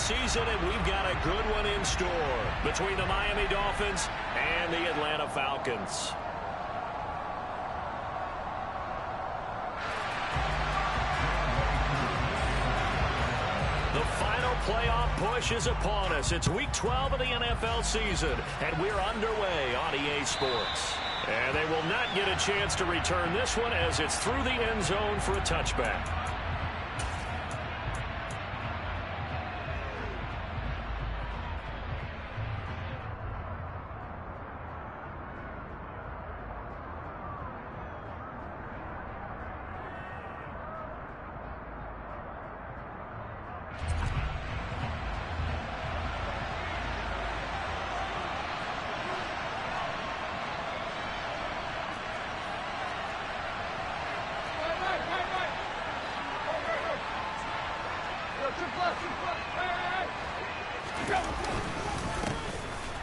season, and we've got a good one in store between the Miami Dolphins and the Atlanta Falcons. The final playoff push is upon us. It's Week 12 of the NFL season, and we're underway on EA Sports. And they will not get a chance to return this one as it's through the end zone for a touchback.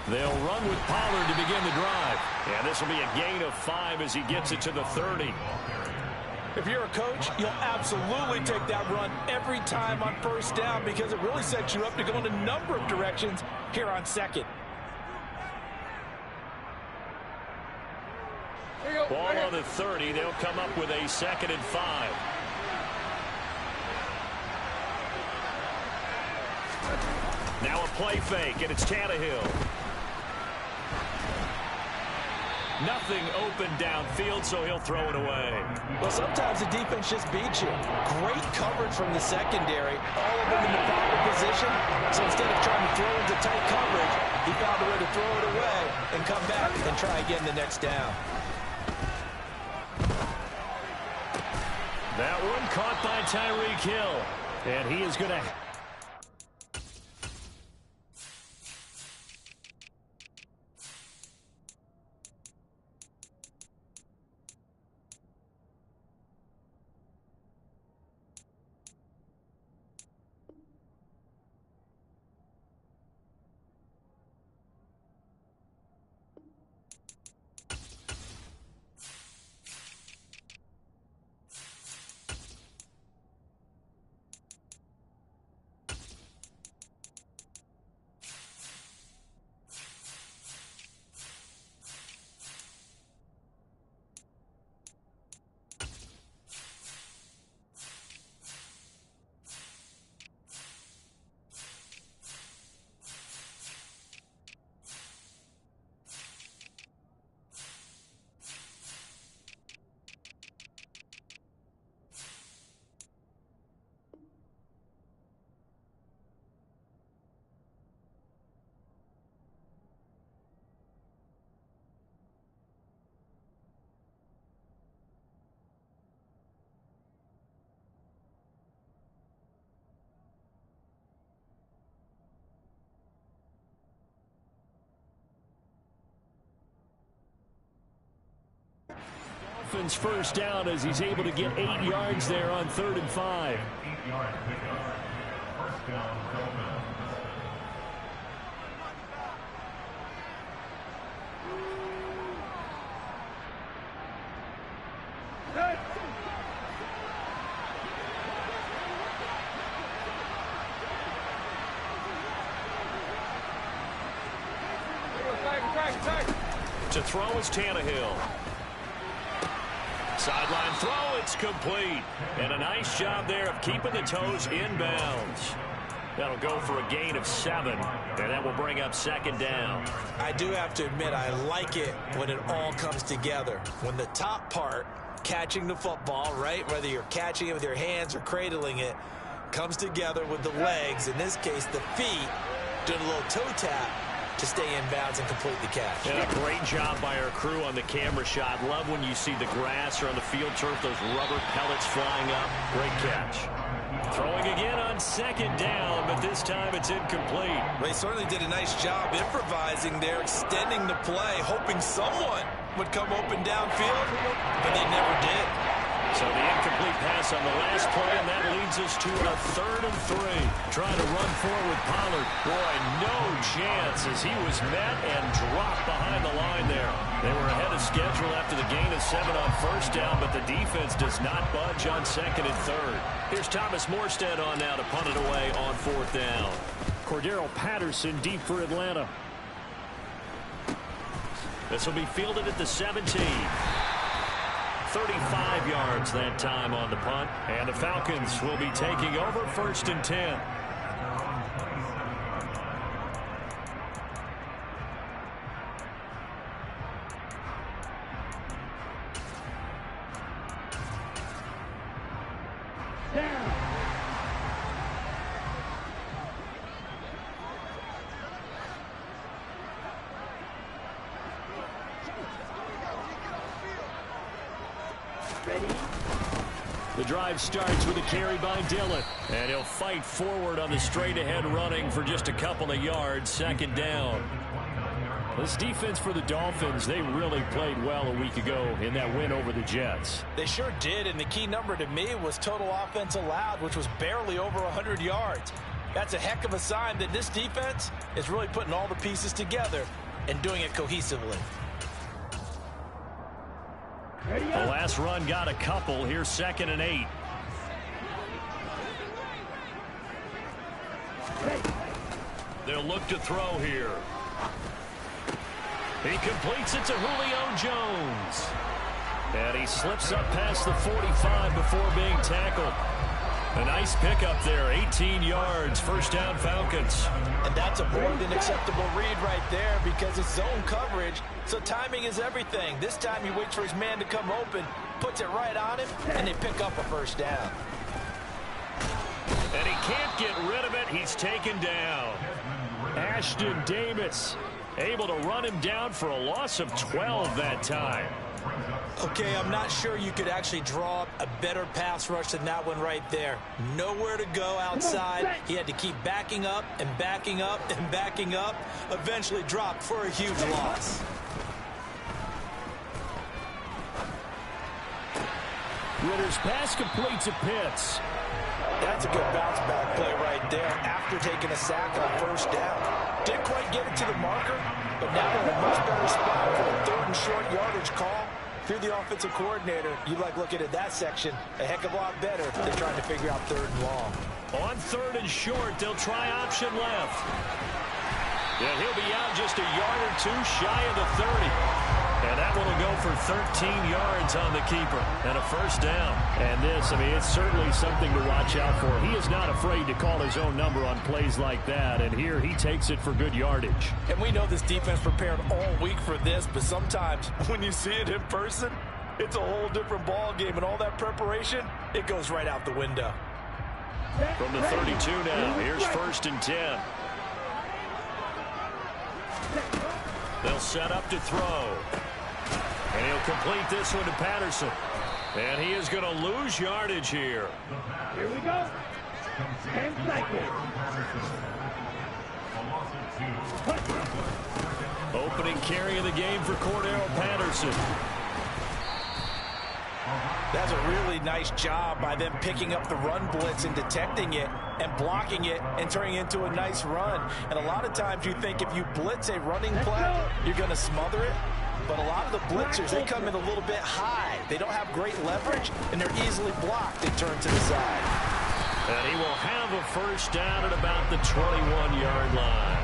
They'll run with Pollard to begin the drive. And this will be a gain of 5 as he gets it to the 30. If you're a coach, you'll absolutely take that run every time on first down because it really sets you up to go in a number of directions here on second. Ball on the 30. They'll come up with a 2nd and 5. Now a play fake, and it's Tannehill. Nothing open downfield, so he'll throw it away. Well, sometimes the defense just beats you. Great coverage from the secondary. All of them in the proper position. So instead of trying to throw into tight coverage, he found a way to throw it away and come back and try again the next down. That one caught by Tyreek Hill. And he is going to... Dolphins first down as he's able to get 8 yards there on 3rd and 5. 8 yards pickup. First down, Dolphins. To throw is Tannehill. Sideline throw, it's complete. And a nice job there of keeping the toes inbounds. That'll go for a gain of 7, and that will bring up 2nd down. I do have to admit, I like it when it all comes together. When the top part, catching the football, right, whether you're catching it with your hands or cradling it, comes together with the legs, in this case the feet, doing a little toe tap to stay in bounds and complete the catch. And a great job by our crew on the camera shot. Love when you see the grass or on the field turf, those rubber pellets flying up. Great catch. Throwing again on 2nd down, but this time it's incomplete. They certainly did a nice job improvising there, extending the play, hoping someone would come open downfield, but they never did. So the incomplete pass on the last play, and that leads us to a 3rd and 3. Trying to run forward with Pollard. Boy, no chance as he was met and dropped behind the line there. They were ahead of schedule after the gain of 7 on first down, but the defense does not budge on 2nd and 3rd. Here's Thomas Morstead on now to punt it away on 4th down. Cordero Patterson deep for Atlanta. This will be fielded at the 17. 35 yards that time on the punt. And the Falcons will be taking over 1st and 10. The drive starts with a carry by Dillon. And he'll fight forward on the straight-ahead running for just a couple of yards. 2nd down. This defense for the Dolphins, they really played well a week ago in that win over the Jets. They sure did, and the key number to me was total offense allowed, which was barely over 100 yards. That's a heck of a sign that this defense is really putting all the pieces together and doing it cohesively. The last run got a couple. Here's 2nd and 8. They'll look to throw here. He completes it to Julio Jones. And he slips up past the 45 before being tackled. A nice pickup there, 18 yards, 1st down Falcons. And that's a more than acceptable read right there because it's zone coverage, so timing is everything. This time he waits for his man to come open, puts it right on him, and they pick up a 1st down. And he can't get rid of it. He's taken down. Ashton Davis able to run him down for a loss of 12 that time. Okay, I'm not sure you could actually draw up a better pass rush than that one right there. Nowhere to go outside. He had to keep backing up and backing up and backing up. Eventually dropped for a huge loss. Ritter's pass completes at Pitts. That's a good bounce back play right there after taking a sack on 1st down. Didn't quite get it to the marker, but now they're in a much better spot for a 3rd and short yardage call. If you're the offensive coordinator, you like looking at that section a heck of a lot better than trying to figure out 3rd and long. On 3rd and short, they'll try option left. Yeah, he'll be out just a yard or two shy of the 30. And that one will go for 13 yards on the keeper and a 1st down. And this, I mean, it's certainly something to watch out for. He is not afraid to call his own number on plays like that. And here he takes it for good yardage. And we know this defense prepared all week for this, but sometimes when you see it in person, it's a whole different ball game. And all that preparation, it goes right out the window. From the 32 now, here's 1st and 10. They'll set up to throw. And he'll complete this one to Patterson. And he is going to lose yardage here. Here we go. And cycle. Opening carry of the game for Cordero Patterson. That's a really nice job by them picking up the run blitz and detecting it and blocking it and turning it into a nice run. And a lot of times you think if you blitz a running play, you're going to smother it. But a lot of the blitzers, they come in a little bit high. They don't have great leverage, and they're easily blocked and turned to the side. And he will have a 1st down at about the 21-yard line.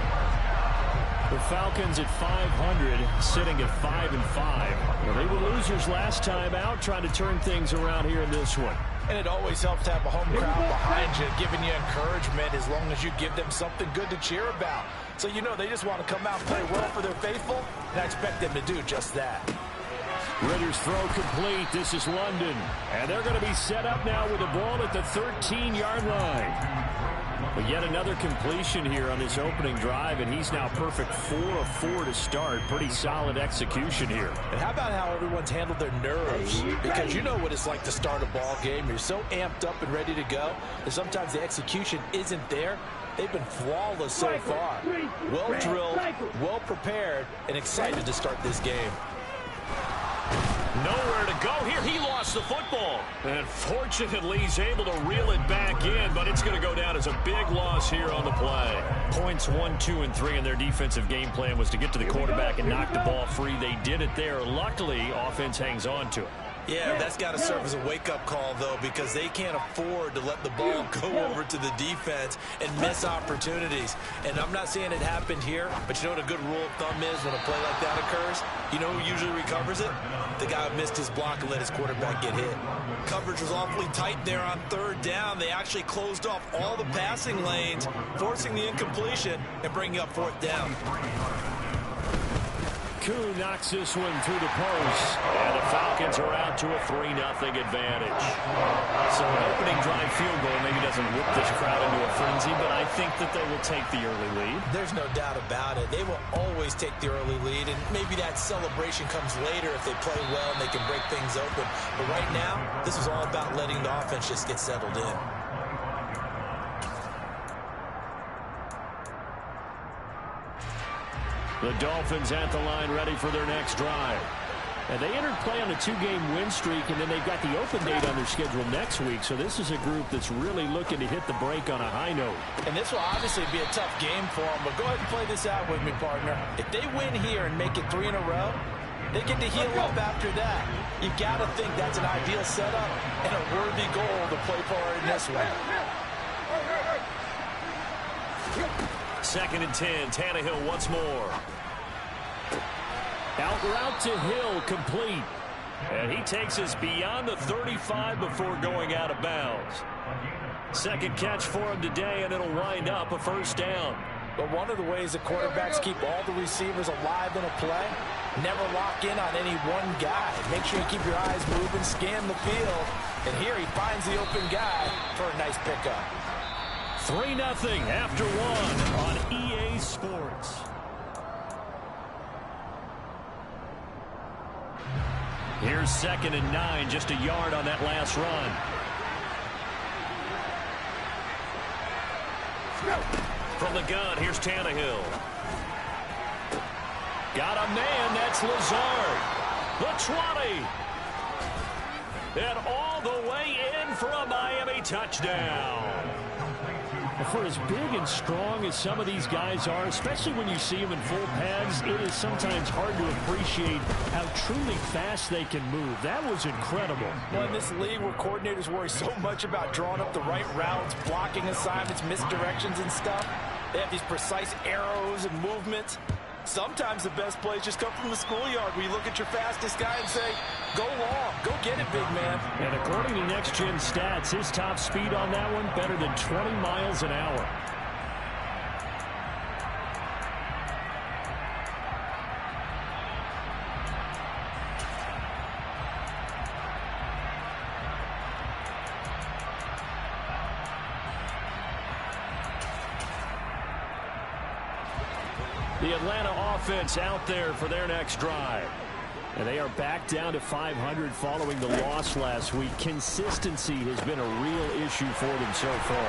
The Falcons at 500, sitting at 5-5. Well, they were losers last time out, trying to turn things around here in this one. And it always helps to have a home crowd behind you, giving you encouragement as long as you give them something good to cheer about. So you know they just want to come out and play well for their faithful, and I expect them to do just that. Ritter's throw complete. This is London. And they're going to be set up now with the ball at the 13-yard line. But yet another completion here on this opening drive, and he's now perfect 4 of 4 to start. Pretty solid execution here. And how about how everyone's handled their nerves? Because you know what it's like to start a ball game. You're so amped up and ready to go, and sometimes the execution isn't there. They've been flawless so far. Well drilled, well prepared, and excited to start this game. Nowhere to go here. He lost the football. And fortunately, he's able to reel it back in, but it's going to go down as a big loss here on the play. Points 1, 2, and 3 in their defensive game plan was to get to the quarterback and knock the ball free. They did it there. Luckily, offense hangs on to it. Yeah, that's got to serve as a wake-up call, though, because they can't afford to let the ball go over to the defense and miss opportunities. And I'm not saying it happened here, but you know what a good rule of thumb is when a play like that occurs? You know who usually recovers it? The guy who missed his block and let his quarterback get hit. Coverage was awfully tight there on third down. They actually closed off all the passing lanes, forcing the incompletion and bringing up fourth down. Koo knocks this one through the post. And the Falcons are out to a 3-0 advantage. So an opening drive field goal maybe doesn't whip this crowd into a frenzy, but I think that they will take the early lead. There's no doubt about it. They will always take the early lead, and maybe that celebration comes later if they play well and they can break things open. But right now, this is all about letting the offense just get settled in. The Dolphins at the line ready for their next drive. And they entered play on a 2-game win streak, and then they've got the open date on their schedule next week. So this is a group that's really looking to hit the break on a high note. And this will obviously be a tough game for them, but go ahead and play this out with me, partner. If they win here and make it 3 in a row, they get to heal up after that. You've got to think that's an ideal setup and a worthy goal to play forward in this one. 2nd and 10, Tannehill once more. Out route to Hill, complete. And he takes us beyond the 35 before going out of bounds. Second catch for him today, and it'll wind up a first down. But one of the ways that quarterbacks keep all the receivers alive in a play, never lock in on any one guy. Make sure you keep your eyes moving, scan the field. And here he finds the open guy for a nice pickup. 3-0 after 1 on EA Sports. Here's 2nd and 9, just a yard on that last run. From the gun, here's Tannehill. Got a man, that's Lazard. The 20. And all the way in for a Miami touchdown. For as big and strong as some of these guys are, especially when you see them in full pads, it is sometimes hard to appreciate how truly fast they can move. That was incredible. Well, in this league where coordinators worry so much about drawing up the right routes, blocking assignments, misdirections and stuff, they have these precise arrows and movements. Sometimes the best plays just come from the schoolyard where you look at your fastest guy and say, go long, go get it, big man. And according to Next Gen Stats, his top speed on that one better than 20 miles an hour. The Atlanta offense out there for their next drive. And they are back down to 500 following the loss last week. Consistency has been a real issue for them so far.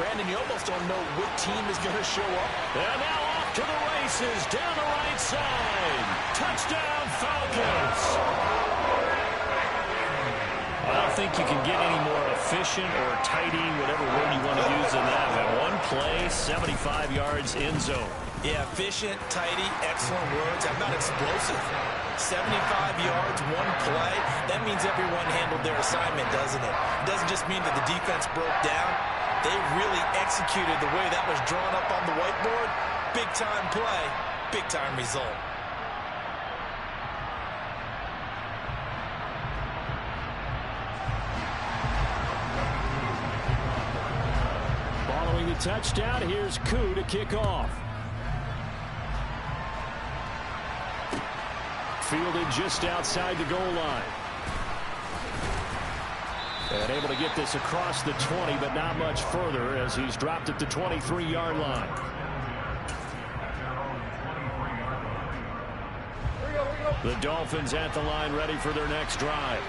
Brandon, you almost don't know what team is going to show up. And now off to the races, down the right side. Touchdown, Falcons. I don't think you can get any more efficient or tidy, whatever word you want to use in that. One play, 75 yards, end zone. Yeah, efficient, tidy, excellent words. How about explosive? 75 yards, one play. That means everyone handled their assignment, doesn't it? It doesn't just mean that the defense broke down. They really executed the way that was drawn up on the whiteboard. Big-time play, big-time result. Following the touchdown, here's Koo to kick off. Fielded just outside the goal line. And able to get this across the 20, but not much further as he's dropped at the 23-yard line. The Dolphins at the line ready for their next drive.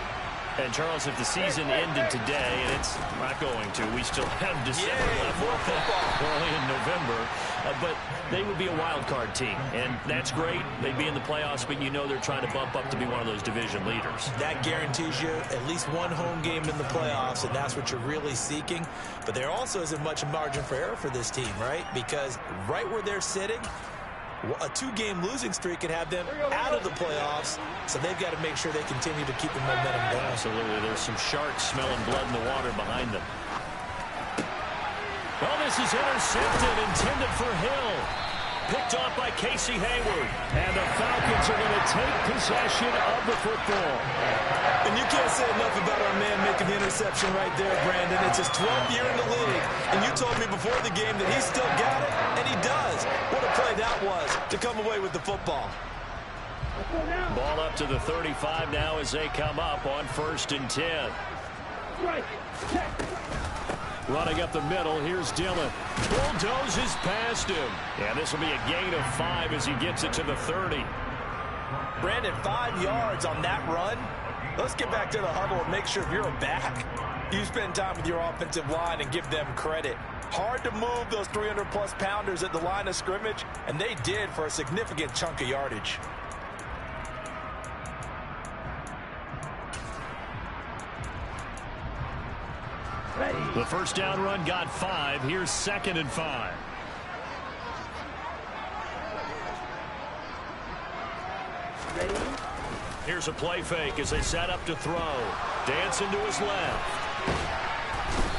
And, Charles, if the season ended today, and it's not going to, we still have December left, early in November, but they would be a wild card team, and that's great. They'd be in the playoffs, but you know they're trying to bump up to be one of those division leaders. That guarantees you at least one home game in the playoffs, and that's what you're really seeking. But there also isn't much margin for error for this team, right? Because right where they're sitting, A 2-game losing streak can have them out of the playoffs, so they've got to make sure they continue to keep the momentum going. Absolutely. There's some sharks smelling blood in the water behind them. Well, this is intercepted, intended for Hill. Picked off by Casey Hayward. And the Falcons are going to take possession of the football. And you can't say enough about our man making the interception right there, Brandon. It's his 12th year in the league. And you told me before the game that he still got it, and he does. What a play that was to come away with the football. Ball up to the 35 now as they come up on 1st and 10. Running up the middle, here's Dillon. Bulldozes past him. And this will be a gain of 5 as he gets it to the 30. Brandon, 5 yards on that run. Let's get back to the huddle and make sure if you're a back, you spend time with your offensive line and give them credit. Hard to move those 300-plus pounders at the line of scrimmage, and they did for a significant chunk of yardage. The first down run got 5. Here's 2nd and 5. Here's a play fake as they set up to throw. Dancing to his left.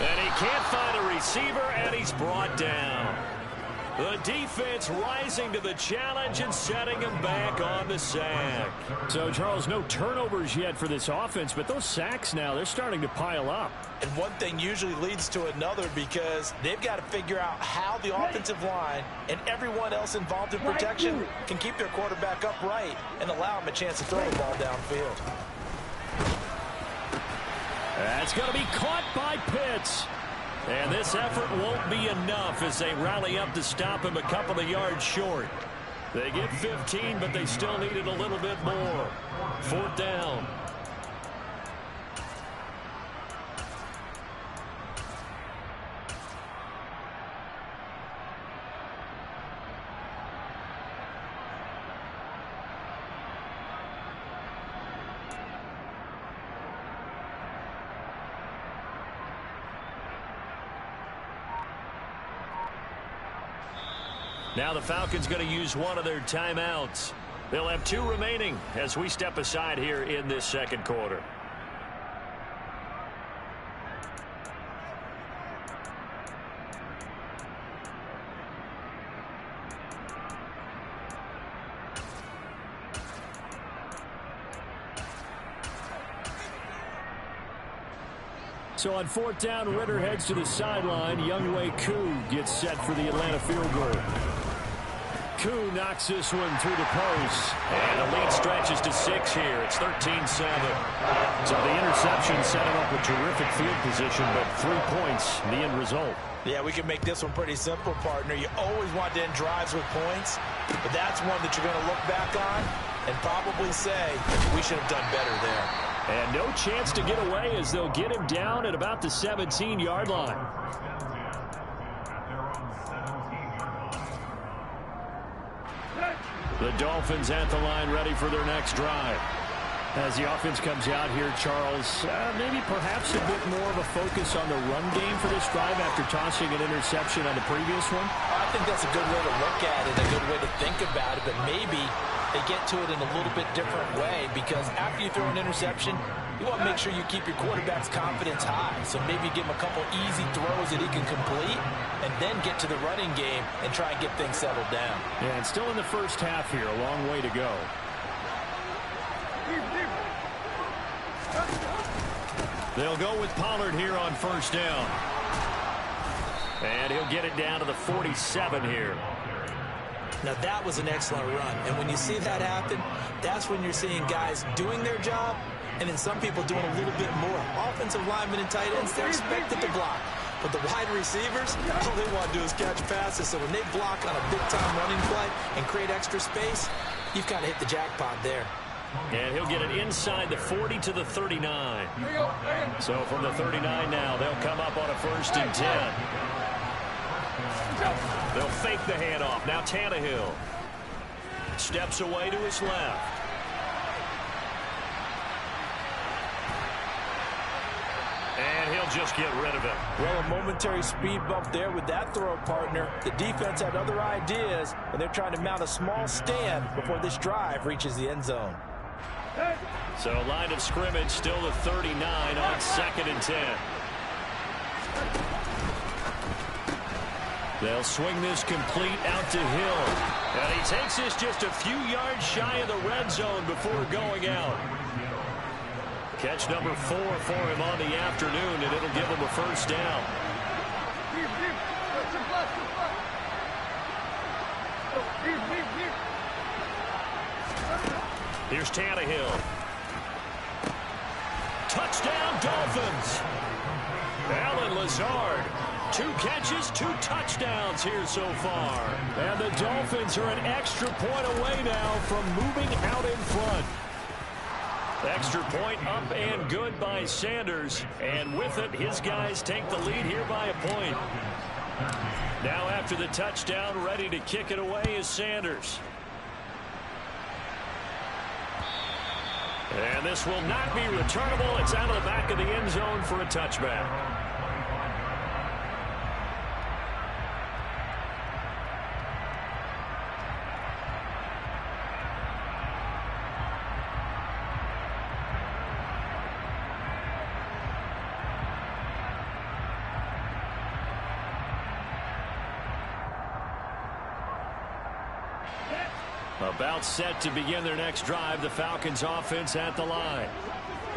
And he can't find a receiver, and he's brought down. The defense rising to the challenge and setting him back on the sack. So, Charles, no turnovers yet for this offense, but those sacks now, they're starting to pile up. And one thing usually leads to another because they've got to figure out how the offensive line and everyone else involved in protection can keep their quarterback upright and allow him a chance to throw the ball downfield. That's going to be caught by Pitts. And this effort won't be enough as they rally up to stop him a couple of yards short. They get 15, but they still needed a little bit more. 4th down. Now the Falcons going to use one of their timeouts. They'll have 2 remaining as we step aside here in this 2nd quarter. So on 4th down, Ritter heads to the sideline. Younghoe Koo gets set for the Atlanta field goal. Koo knocks this one through the post. And the lead stretches to 6 here. It's 13-7. So the interception set him up with terrific field position, but 3 points, the end result. Yeah, we can make this one pretty simple, partner. You always want to end drives with points, but that's one that you're going to look back on and probably say, we should have done better there. And no chance to get away as they'll get him down at about the 17-yard line. The Dolphins at the line ready for their next drive. As the offense comes out here, Charles, maybe perhaps a bit more of a focus on the run game for this drive after tossing an interception on the previous one? I think that's a good way to look at it, a good way to think about it, but maybe they get to it in a little bit different way because after you throw an interception, you want to make sure you keep your quarterback's confidence high. So maybe give him a couple easy throws that he can complete and then get to the running game and try and get things settled down. Yeah, and still in the first half here, a long way to go. They'll go with Pollard here on 1st down. And he'll get it down to the 47 here. Now that was an excellent run. And when you see that happen, that's when you're seeing guys doing their job and then some people doing a little bit more. Offensive linemen and tight ends, they're expected to block. But the wide receivers, all they want to do is catch passes. So when they block on a big-time running play and create extra space, you've kind of hit the jackpot there. And he'll get it inside the 40 to the 39. So from the 39 now, they'll come up on a 1st and 10. They'll fake the handoff. Now Tannehill steps away to his left. And he'll just get rid of it. Well, a momentary speed bump there with that throw, partner. The defense had other ideas, and they're trying to mount a small stand before this drive reaches the end zone. So line of scrimmage still the 39 on 2nd and 10. They'll swing this complete out to Hill. And he takes this just a few yards shy of the red zone before going out. Catch number 4 for him on the afternoon, and it'll give him a first down. Here's Tannehill. Touchdown, Dolphins. Allen Lazard. 2 catches, 2 touchdowns here so far. And the Dolphins are an extra point away now from moving out in front. Extra point up and good by Sanders. And with it, his guys take the lead here by a point. Now after the touchdown, ready to kick it away is Sanders. And this will not be returnable. It's out of the back of the end zone for a touchback. About set to begin their next drive, the Falcons offense at the line.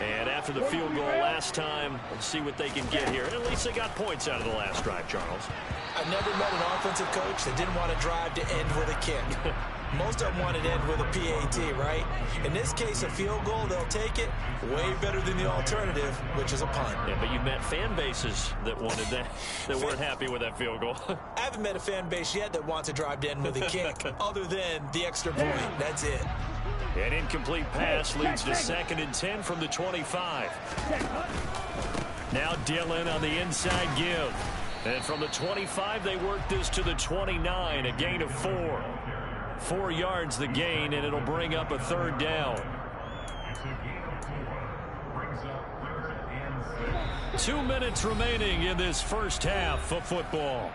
And after the field goal last time, let's see what they can get here. And at least they got points out of the last drive, Charles. I've never met an offensive coach that didn't want to drive to end with a kick. Most of them want to end with a PAT, right? In this case, a field goal, they'll take it. Way better than the alternative, which is a punt. Yeah, but you've met fan bases that wanted that, that weren't happy with that field goal. I haven't met a fan base yet that wants to drive to end with a kick, other than the extra point. That's it. An incomplete pass leads to 2nd and 10 from the 25. Now Dillon on the inside give. And from the 25, they work this to the 29, a gain of 4. 4 yards the gain, and it'll bring up a 3rd down. 2 minutes remaining in this first half of football.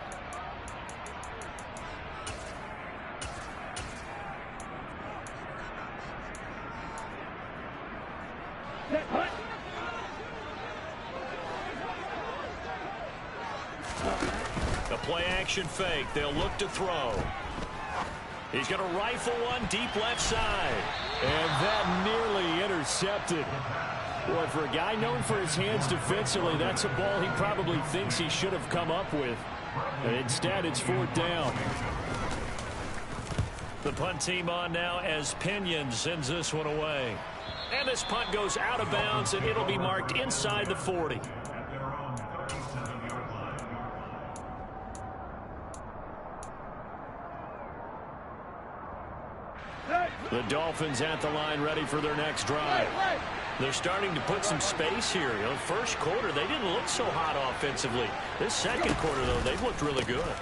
A play action fake. They'll look to throw. He's going to rifle one deep left side. And that nearly intercepted. Boy, for a guy known for his hands defensively, that's a ball he probably thinks he should have come up with. And instead, it's 4th down. The punt team on now as Pinion sends this one away. And this punt goes out of bounds, and it'll be marked inside the 40. The Dolphins at the line ready for their next drive. They're starting to put some space here. You know, first quarter, they didn't look so hot offensively. This second quarter, though, they've looked really good.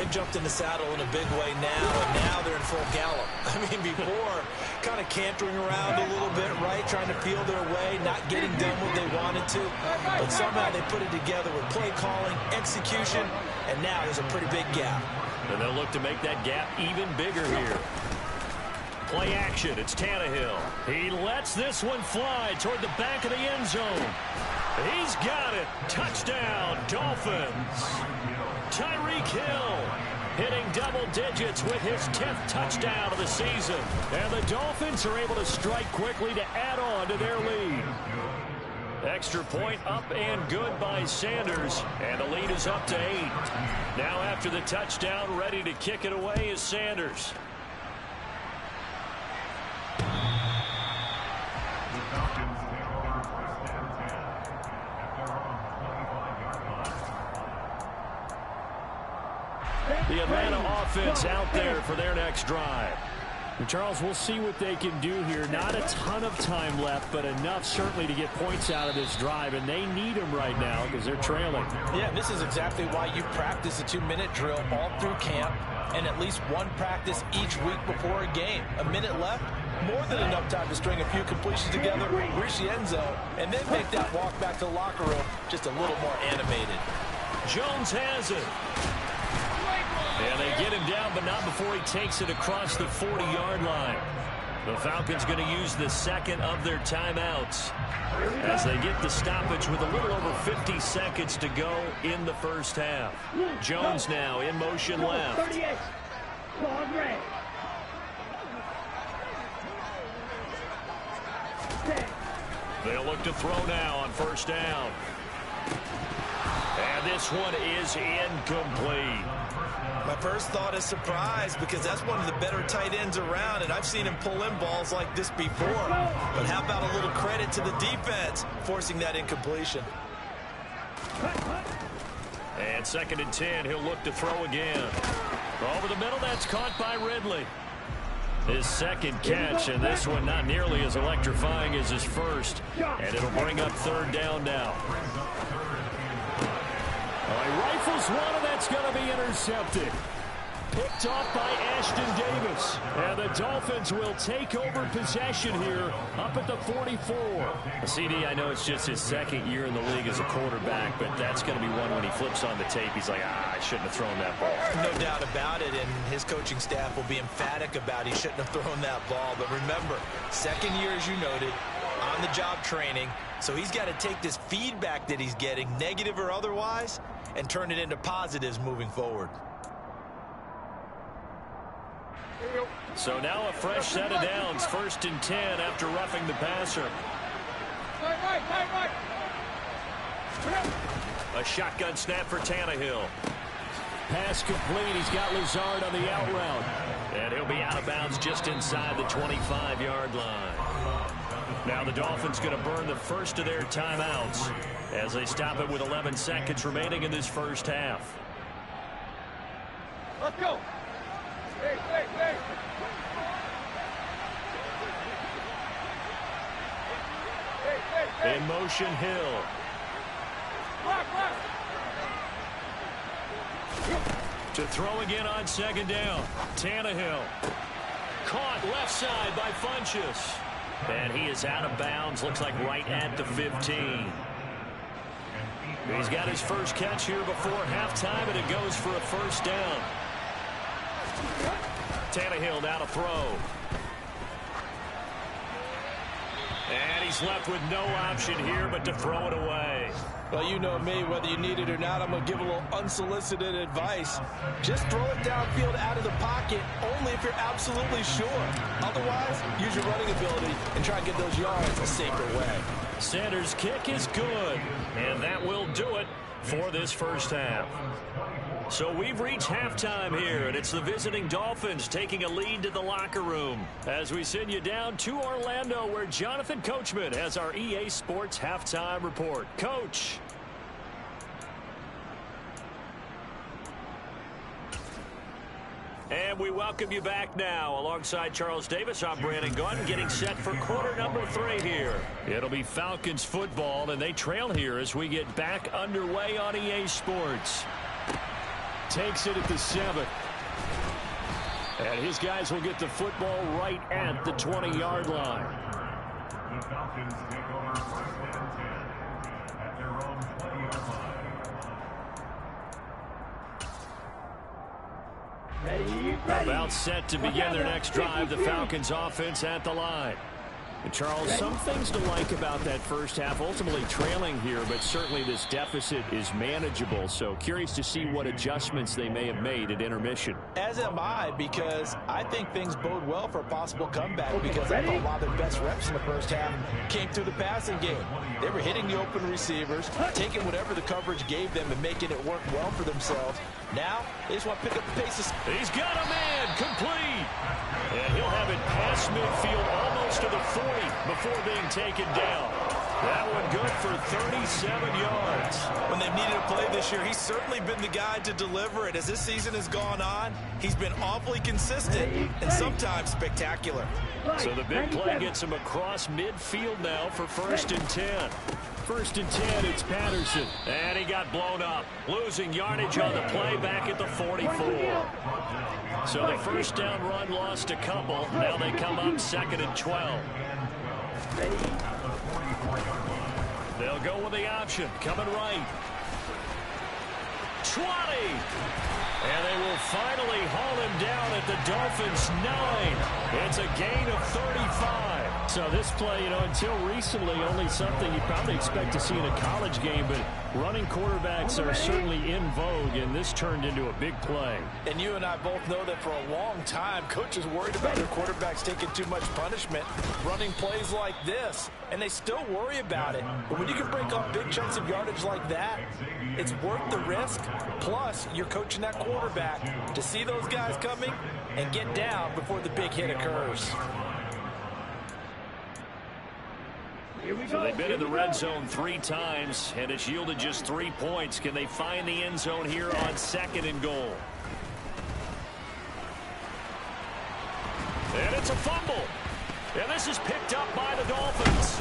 They've jumped in the saddle in a big way now, and now they're in full gallop. I mean, before, kind of cantering around a little bit, right, trying to feel their way, not getting done what they wanted to. But somehow they put it together with play calling, execution, and now there's a pretty big gap. And they'll look to make that gap even bigger here. Play action. It's Tannehill. He lets this one fly toward the back of the end zone. He's got it. Touchdown, Dolphins. Tyreek Hill hitting double digits with his 10th touchdown of the season. And the Dolphins are able to strike quickly to add on to their lead. Extra point up and good by Sanders. And the lead is up to 8. Now after the touchdown, ready to kick it away is Sanders. The Atlanta offense out there for their next drive. And Charles, we'll see what they can do here. Not a ton of time left, but enough certainly to get points out of this drive, and they need them right now because they're trailing. Yeah, this is exactly why you practice a 2-minute drill all through camp and at least one practice each week before a game. A minute left, more than enough time to string a few completions together, reach the end zone, and then make that walk back to the locker room just a little more animated. Jones has it. And they get him down, but not before he takes it across the 40-yard line. The Falcons going to use the second of their timeouts as they get the stoppage with a little over 50 seconds to go in the first half. Jones now in motion left. They'll look to throw now on first down. And this one is incomplete. My first thought is surprise, because that's one of the better tight ends around, and I've seen him pull in balls like this before. But how about a little credit to the defense forcing that incompletion? And 2nd and 10, he'll look to throw again. Over the middle, that's caught by Ridley. His second catch, and this one not nearly as electrifying as his first. And it'll bring up 3rd down now. He rifles one, and that's going to be intercepted. Picked off by Ashton Davis. And the Dolphins will take over possession here up at the 44. CD, I know it's just his 2nd year in the league as a quarterback, but that's going to be one when he flips on the tape. He's like, I shouldn't have thrown that ball. No doubt about it, and his coaching staff will be emphatic about he shouldn't have thrown that ball. But remember, 2nd year, as you noted, on-the-job training, so he's got to take this feedback that he's getting, negative or otherwise, and turn it into positives moving forward. So now a fresh set of downs, 1st and 10 after roughing the passer. A shotgun snap for Tannehill. Pass complete. He's got Lazard on the out route. And he'll be out of bounds just inside the 25-yard line. Now the Dolphins going to burn the first of their timeouts as they stop it with 11 seconds remaining in this first half. Let's go. Hey. In motion, Hill. To throw again on 2nd down. Tannehill. Caught left side by Funchess. And he is out of bounds. Looks like right at the 15. He's got his first catch here before halftime, and it goes for a 1st down. Tannehill now to throw. And he's left with no option here but to throw it away. Well, you know me, whether you need it or not, I'm going to give a little unsolicited advice. Just throw it downfield out of the pocket, only if you're absolutely sure. Otherwise, use your running ability and try and get those yards a safer way. Sanders' kick is good, and that will do it for this first half. So we've reached halftime here, and it's the visiting Dolphins taking a lead to the locker room as we send you down to Orlando, where Jonathan Coachman has our EA Sports halftime report. Coach. And we welcome you back now. Alongside Charles Davis, I'm Brandon Gunn, getting set for quarter number 3 here. It'll be Falcons football, and they trail here as we get back underway on EA Sports. Takes it at the 7. And his guys will get the football right at the 20-yard line. The Falcons take over 1st and 10 at their own 20-yard line. About set to begin their next drive, the Falcons offense at the line. And Charles, some things to like about that first half, ultimately trailing here, but certainly this deficit is manageable. So curious to see what adjustments they may have made at intermission. As am I, because I think things bode well for a possible comeback, because I thought a lot of their best reps in the first half came through the passing game. They were hitting the open receivers, taking whatever the coverage gave them and making it work well for themselves. Now, they just want to pick up the pace. He's got a man, complete. And he'll have it past midfield almost to the 40 before being taken down. That one good for 37 yards. When they've needed a play this year, he's certainly been the guy to deliver it. As this season has gone on, he's been awfully consistent and sometimes spectacular. So the big play gets him across midfield now for 1st and 10. 1st and 10, it's Patterson. And he got blown up. Losing yardage on the play back at the 44. So the first down run lost a couple. Now they come up 2nd and 12. They'll go with the option. Coming right. 20. And they will finally haul him down at the Dolphins' 9. It's a gain of 35. So this play, until recently, only something you'd probably expect to see in a college game, but running quarterbacks are certainly in vogue, and this turned into a big play. And you and I both know that for a long time, coaches worried about their quarterbacks taking too much punishment, running plays like this, and they still worry about it. But when you can break up big chunks of yardage like that, it's worth the risk. Plus, you're coaching that quarterback to see those guys coming and get down before the big hit occurs. So they've been in the red zone 3 times, and it's yielded just 3 points. Can they find the end zone here on 2nd and goal? And it's a fumble. And this is picked up by the Dolphins.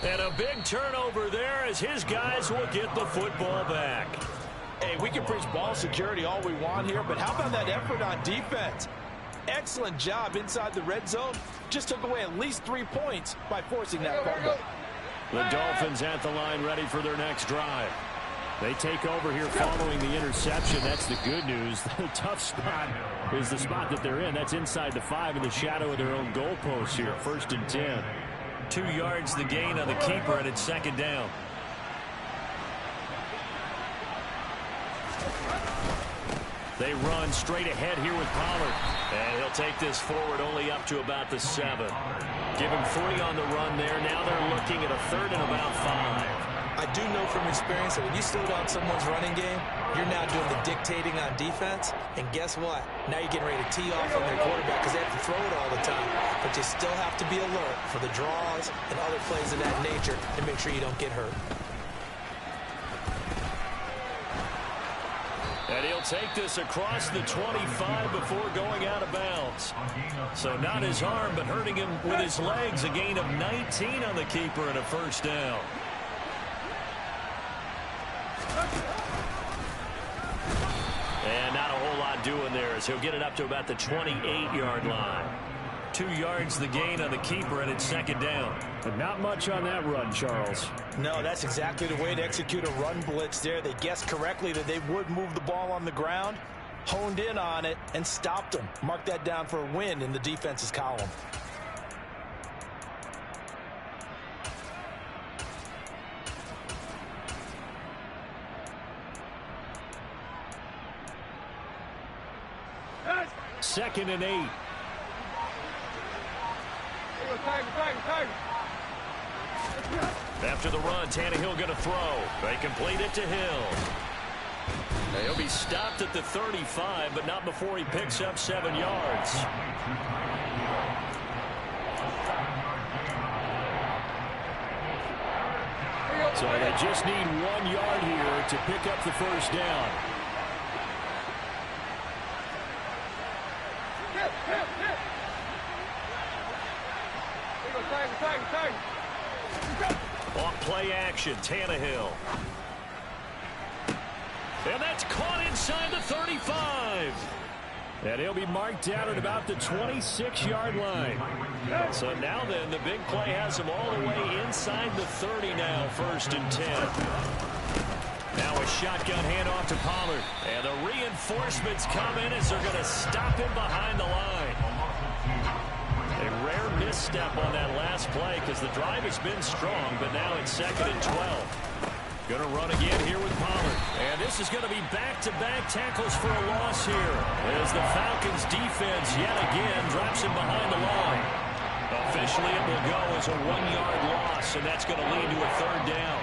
And a big turnover there as his guys will get the football back. Hey, we can preach ball security all we want here, but how about that effort on defense? Excellent job inside the red zone. Just took away at least 3 points by forcing that fumble. The Dolphins at the line ready for their next drive. They take over here following the interception. That's the good news. The tough spot is the spot that they're in. That's inside the 5 in the shadow of their own goalpost here. 1st and 10. 2 yards the gain on the keeper, and it's 2nd down. They run straight ahead here with Pollard. And he'll take this forward only up to about the 7. Give him 3 on the run there. Now they're looking at a 3rd and about 5. I do know from experience that when you slow down someone's running game, you're now doing the dictating on defense. And guess what? Now you're getting ready to tee off on their quarterback because they have to throw it all the time. But you still have to be alert for the draws and other plays of that nature to make sure you don't get hurt. And he'll take this across the 25 before going out of bounds. So not his arm, but hurting him with his legs. A gain of 19 on the keeper and a 1st down. And not a whole lot doing there as he'll get it up to about the 28-yard line. 2 yards the gain on the keeper, and it's 2nd down. But not much on that run, Charles. No, that's exactly the way to execute a run blitz there. They guessed correctly that they would move the ball on the ground, honed in on it, and stopped them. Mark that down for a win in the defense's column. Second and 8. After the run, Tannehill going to throw. They complete it to Hill. Now he'll be stopped at the 35, but not before he picks up 7 yards. So they just need 1 yard here to pick up the 1st down. On play action, Tannehill. And that's caught inside the 35. And he'll be marked down at about the 26-yard line. So now then, the big play has him all the way inside the 30 now, 1st and 10. Now a shotgun handoff to Pollard. And the reinforcements come in as they're going to stop him behind the line. A rare misstep on that last play because the drive has been strong, but now it's 2nd and 12. Going to run again here with Pollard. And this is going to be back-to-back tackles for a loss here as the Falcons defense yet again drops him behind the line. Officially it will go as a 1-yard loss, and that's going to lead to a 3rd down.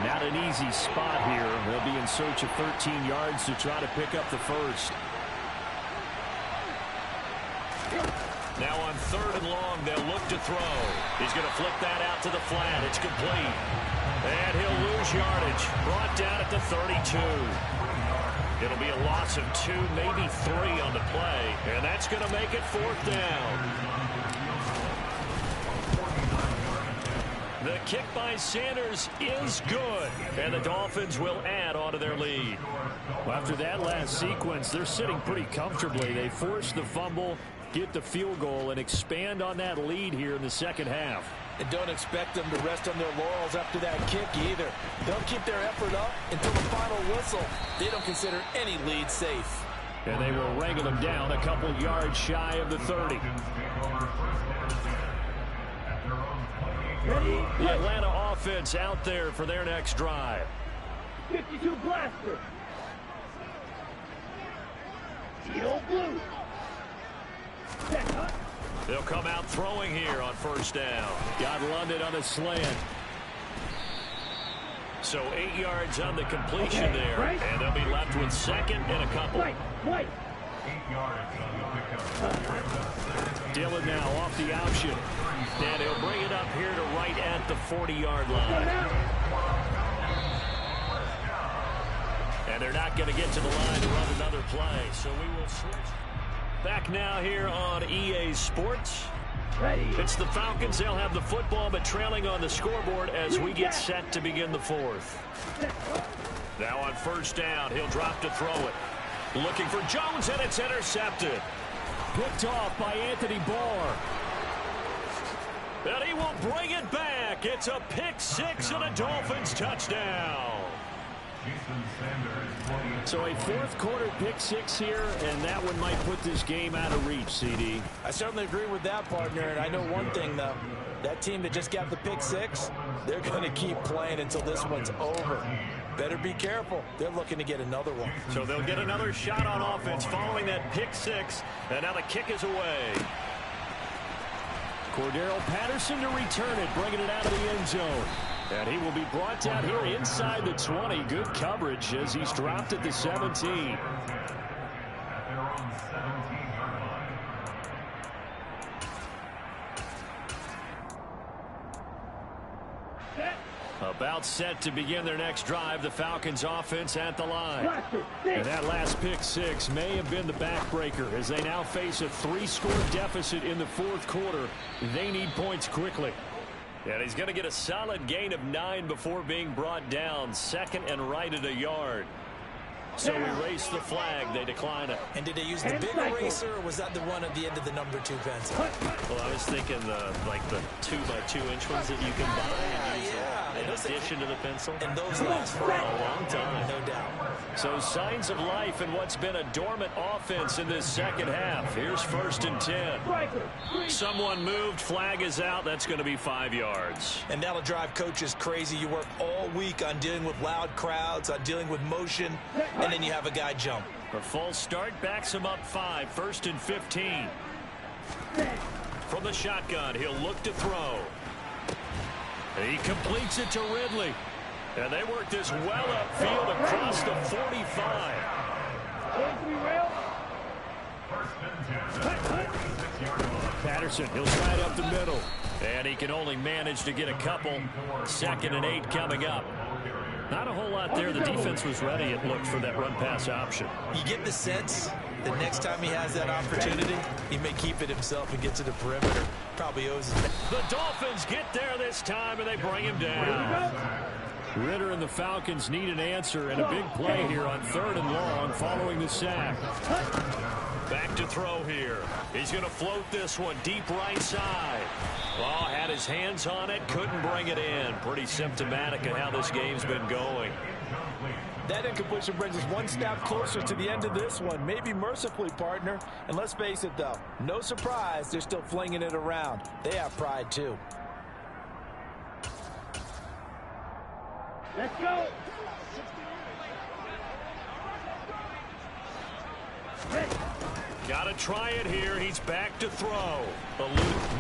Not an easy spot here. They'll be in search of 13 yards to try to pick up the 1st. Now on 3rd and long, they'll look to throw. He's going to flip that out to the flat. It's complete. And he'll lose yardage. Brought down at the 32. It'll be a loss of 2, maybe 3 on the play. And that's going to make it 4th down. The kick by Sanders is good, and the Dolphins will add on to their lead. Well, after that last sequence, they're sitting pretty comfortably. They force the fumble, get the field goal, and expand on that lead here in the second half. And don't expect them to rest on their laurels after that kick either. They'll keep their effort up until the final whistle. They don't consider any lead safe. And they will wrangle them down a couple yards shy of the 30. The Atlanta offense out there for their next drive. 52 blaster. Teal blue. They'll come out throwing here on first down. Got London on a slant. So 8 yards on the completion there. Right. And they'll be left with second and a couple. Right. 8 yards on the pickup. Dillon now off the option. And he'll bring it up here to right at the 40-yard line. And they're not going to get to the line to run another play. So we will switch. Back now here on EA Sports. Ready. It's the Falcons. They'll have the football, but trailing on the scoreboard as we get set to begin the fourth. Now on first down, he'll drop to throw it. Looking for Jones, and it's intercepted. Picked off by Anthony Barr. And he will bring it back. It's a pick six and a Dolphins touchdown. So a fourth quarter pick six here, and that one might put this game out of reach, CD. I certainly agree with that, partner. And I know one thing, though. That team that just got the pick six, they're going to keep playing until this one's over. Better be careful. They're looking to get another one. So they'll get another shot on offense following that pick six. And now the kick is away. Cordero Patterson to return it, bringing it out of the end zone. And he will be brought down here inside the 20. Good coverage as he's dropped at the 17. About set to begin their next drive, the Falcons offense at the line. And that last pick six may have been the backbreaker as they now face a 3-score deficit in the fourth quarter. They need points quickly. And he's going to get a solid gain of 9 before being brought down. Second and right at a yard. So we race the flag. They decline it. And did they use the big eraser, or was that the one at the end of the number 2 pencil? Well, I was thinking like the 2x2-inch ones that you can buy and use in addition to the pencil. And those last for a long time. No doubt. So signs of life in what's been a dormant offense in this second half. Here's first and 10. Someone moved. Flag is out. That's going to be 5 yards. And that'll drive coaches crazy. You work all week on dealing with loud crowds, on dealing with motion, and then you have a guy jump. A false start backs him up 5. First and 15. From the shotgun, he'll look to throw. He completes it to Ridley. And they work this well upfield across the 45. Patterson, he'll slide up the middle. And he can only manage to get a couple. Second and 8 coming up. Not a whole lot there. The defense was ready, it looked, for that run-pass option. You get the sense that next time he has that opportunity, he may keep it himself and get to the perimeter. Probably owes it. The Dolphins get there this time, and they bring him down. Ritter and the Falcons need an answer, and a big play here on 3rd and long following the sack. Back to throw here. He's going to float this one deep right side. Oh, had his hands on it, couldn't bring it in. Pretty symptomatic of how this game's been going. That incompletion brings us one step closer to the end of this one. Maybe mercifully, partner. And let's face it, though. No surprise, they're still flinging it around. They have pride, too. Let's go. Got to try it here. He's back to throw.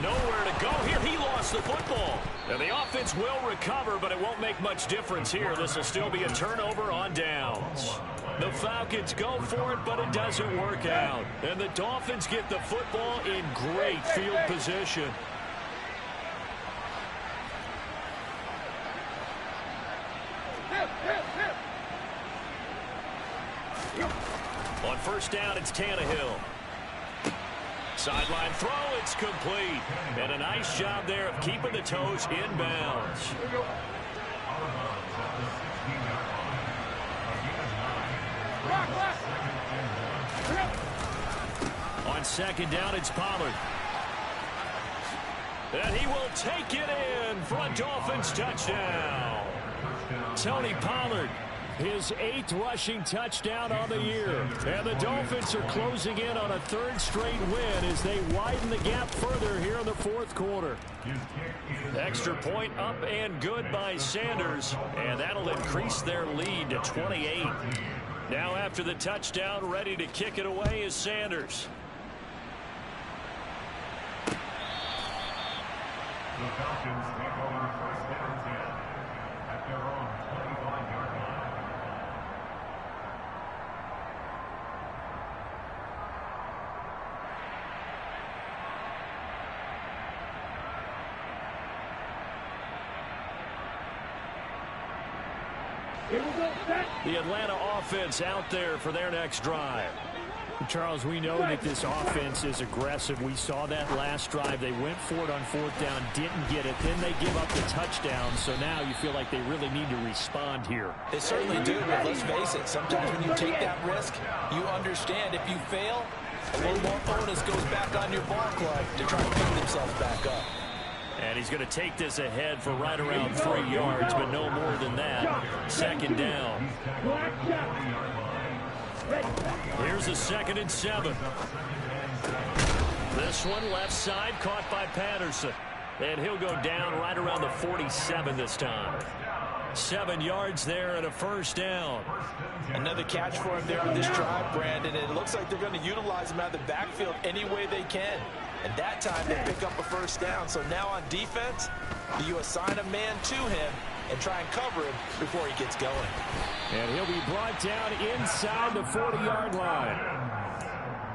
Nowhere to go here. He lost the football. And the offense will recover, but it won't make much difference here. This will still be a turnover on downs. The Falcons go for it, but it doesn't work out. And the Dolphins get the football in great field position. On first down, it's Tannehill. Sideline throw, it's complete. And a nice job there of keeping the toes inbounds. On second down, it's Pollard. And he will take it in for a Dolphins touchdown. Tony Pollard, his 8th rushing touchdown on the year. And the Dolphins are closing in on a 3rd straight win as they widen the gap further here in the 4th quarter. Extra point up and good by Sanders. And that'll increase their lead to 28. Now after the touchdown, ready to kick it away is Sanders. The Falcons take over first down 10 at their own 25-yard line. Here we go, set. The Atlanta offense out there for their next drive. Charles, we know that this offense is aggressive. We saw that last drive. They went for it on 4th down, didn't get it. Then they give up the touchdown. So now you feel like they really need to respond here. They certainly do, but let's face it. Sometimes when you take that risk, you understand if you fail, a little more onus goes back on your ball club to try to pick themselves back up. And he's going to take this ahead for right around 3 yards, but no more than that. Second down. Here's a 2nd and 7. This one left side caught by Patterson. And he'll go down right around the 47 this time. 7 yards there and a first down. Another catch for him there on this drive, Brandon. It looks like they're going to utilize him out of the backfield any way they can. And that time they pick up a first down. So now on defense, you assign a man to him and try and cover him before he gets going. And he'll be brought down inside the 40-yard line.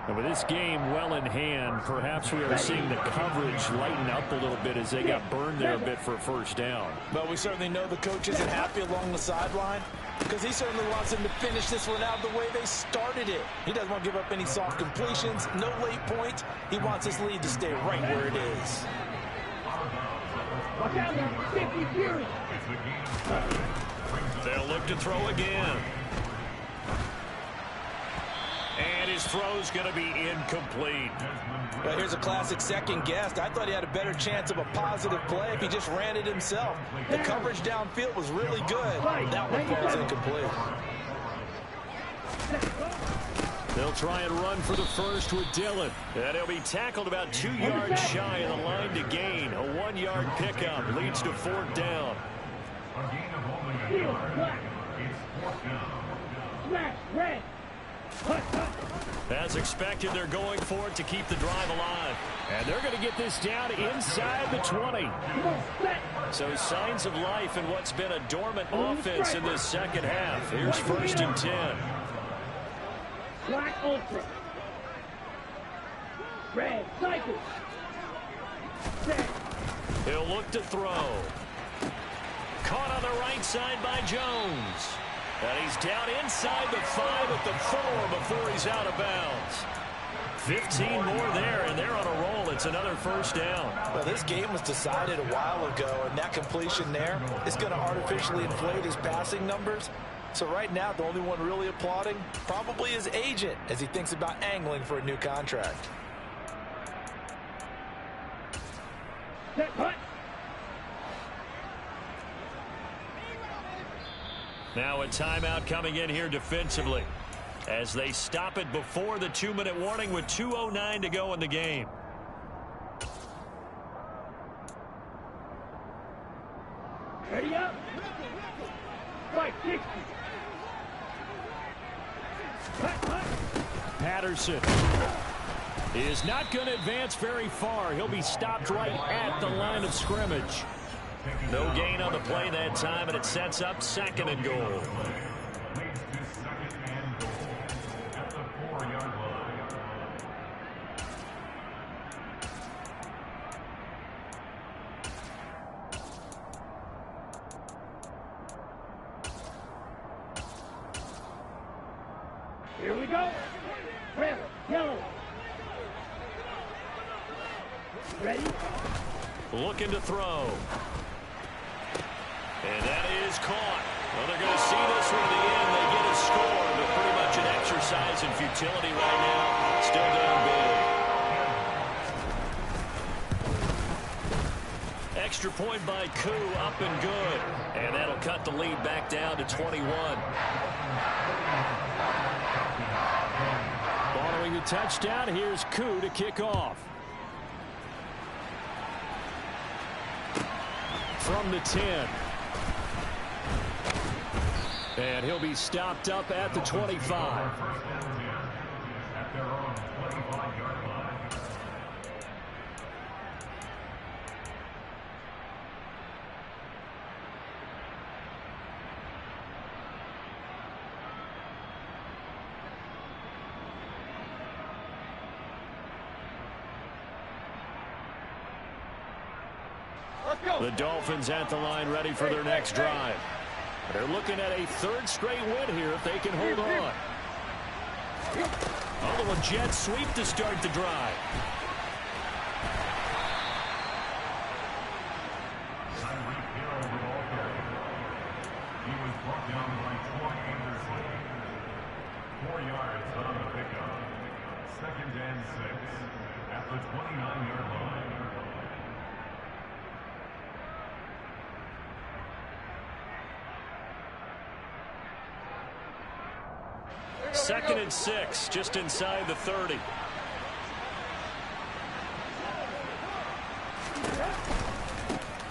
And with this game well in hand, perhaps we are seeing the coverage lighten up a little bit as they got burned there a bit for a first down. But we certainly know the coach isn't happy along the sideline because he certainly wants them to finish this one out the way they started it. He doesn't want to give up any soft completions, no late points. He wants his lead to stay right where it is. Watch out now, 50 Fury. They'll look to throw again. And his throw's going to be incomplete. Well, here's a classic second guess. I thought he had a better chance of a positive play if he just ran it himself. The coverage downfield was really good. That one falls incomplete. They'll try and run for the first with Dillon. And he'll be tackled about 2 yards shy of the line to gain. A 1-yard pickup leads to 4th down. A gain of only a yard. It's 4th down. Smash, red. As expected, they're going for it to keep the drive alive. And they're going to get this down inside the 20. So signs of life in what's been a dormant offense in this second half. Here's 1st and 10. Black ultra. Red cycle. Set. He'll look to throw. Caught on the right side by Jones. And he's down inside the 5 at the 4 before he's out of bounds. 15 more there, and they're on a roll. It's another first down. Well, this game was decided a while ago, and that completion there is going to artificially inflate his passing numbers. So right now, the only one really applauding probably his agent as he thinks about angling for a new contract. Set, hut. Now a timeout coming in here defensively as they stop it before the 2-minute warning with 2:09 to go in the game. Ready up. Fight 60. Patterson is not going to advance very far. He'll be stopped right at the line of scrimmage. No gain on the play that time, and it sets up 2nd and goal. Here we go. Red, yellow. Ready? Looking to throw. And that is caught. Well, they're going to see this one to the end. They get a score, but pretty much an exercise in futility right now. Still down big. Extra point by Koo, up and good. And that'll cut the lead back down to 21. Following the touchdown, here's Koo to kick off. From the 10. And he'll be stopped up at the 25. At their own 25-yard line. The Dolphins at the line ready for their next drive. They're looking at a third straight win here if they can hold on. Oh, the jet sweep to start the drive. Tyreek Hill the ball carrier. He was brought down by Troy Anderson. 4 yards on the pickup. 2nd and 6 at the 29-yard line. 2nd and 6, just inside the 30.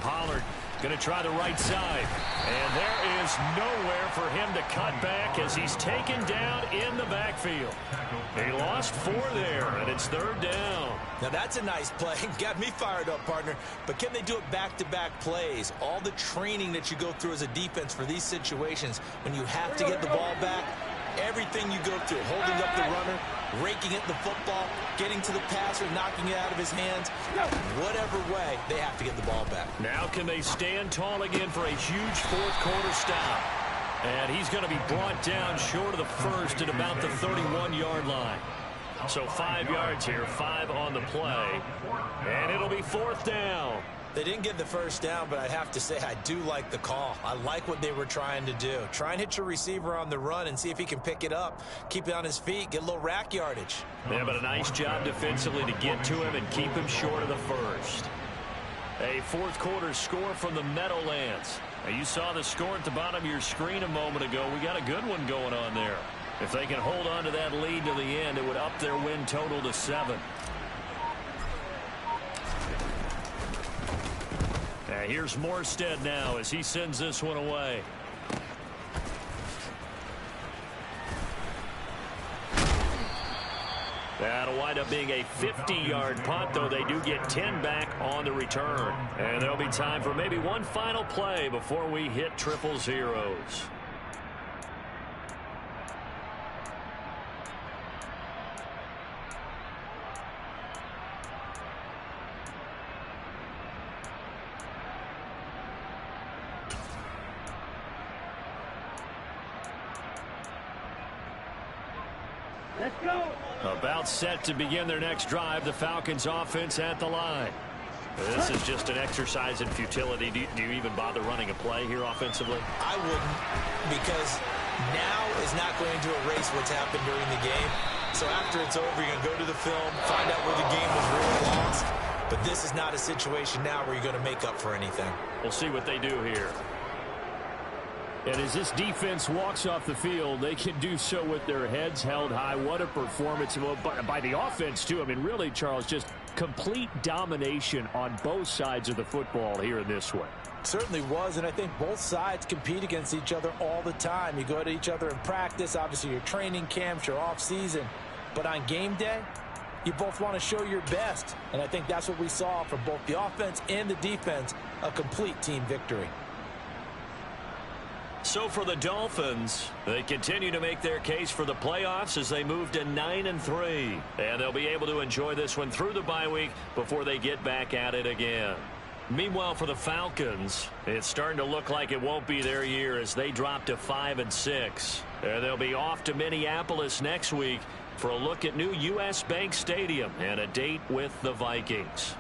Pollard going to try the right side. And there is nowhere for him to cut back as he's taken down in the backfield. He lost 4 there, and it's 3rd down. Now that's a nice play. Got me fired up, partner. But can they do it back-to-back plays? All the training that you go through as a defense for these situations, when you have to get the ball back, everything you go through, holding up the runner, raking at the football, getting to the passer, knocking it out of his hands, whatever way, they have to get the ball back. Now can they stand tall again for a huge fourth-quarter stop? And he's going to be brought down short of the first at about the 31-yard line. So 5 yards here, 5 on the play, and it'll be 4th down. They didn't get the first down, but I have to say I do like the call. I like what they were trying to do. Try and hit your receiver on the run and see if he can pick it up, keep it on his feet, get a little rack yardage. Yeah, but a nice job defensively to get to him and keep him short of the first. A fourth-quarter score from the Meadowlands. Now, you saw the score at the bottom of your screen a moment ago. We got a good one going on there. If they can hold on to that lead to the end, it would up their win total to 7. Here's Morstead now as he sends this one away. That'll wind up being a 50-yard punt, though they do get 10 back on the return. And there'll be time for maybe one final play before we hit triple zeros. Let's go. About set to begin their next drive, the Falcons offense at the line. This is just an exercise in futility. Do you even bother running a play here offensively? I wouldn't, because now is not going to erase what's happened during the game. So after it's over, you're going to go to the film, find out where the game was really lost. But this is not a situation now where you're going to make up for anything. We'll see what they do here. And as this defense walks off the field, they can do so with their heads held high. What a performance by the offense, too. I mean, really, Charles, just complete domination on both sides of the football here in this one. Certainly was, and I think both sides compete against each other all the time. You go to each other in practice, obviously your training camps, your off-season. But on game day, you both want to show your best. And I think that's what we saw from both the offense and the defense, a complete team victory. So for the Dolphins, they continue to make their case for the playoffs as they move to 9-3. And they'll be able to enjoy this one through the bye week before they get back at it again. Meanwhile, for the Falcons, it's starting to look like it won't be their year as they drop to 5-6. And they'll be off to Minneapolis next week for a look at new U.S. Bank Stadium and a date with the Vikings.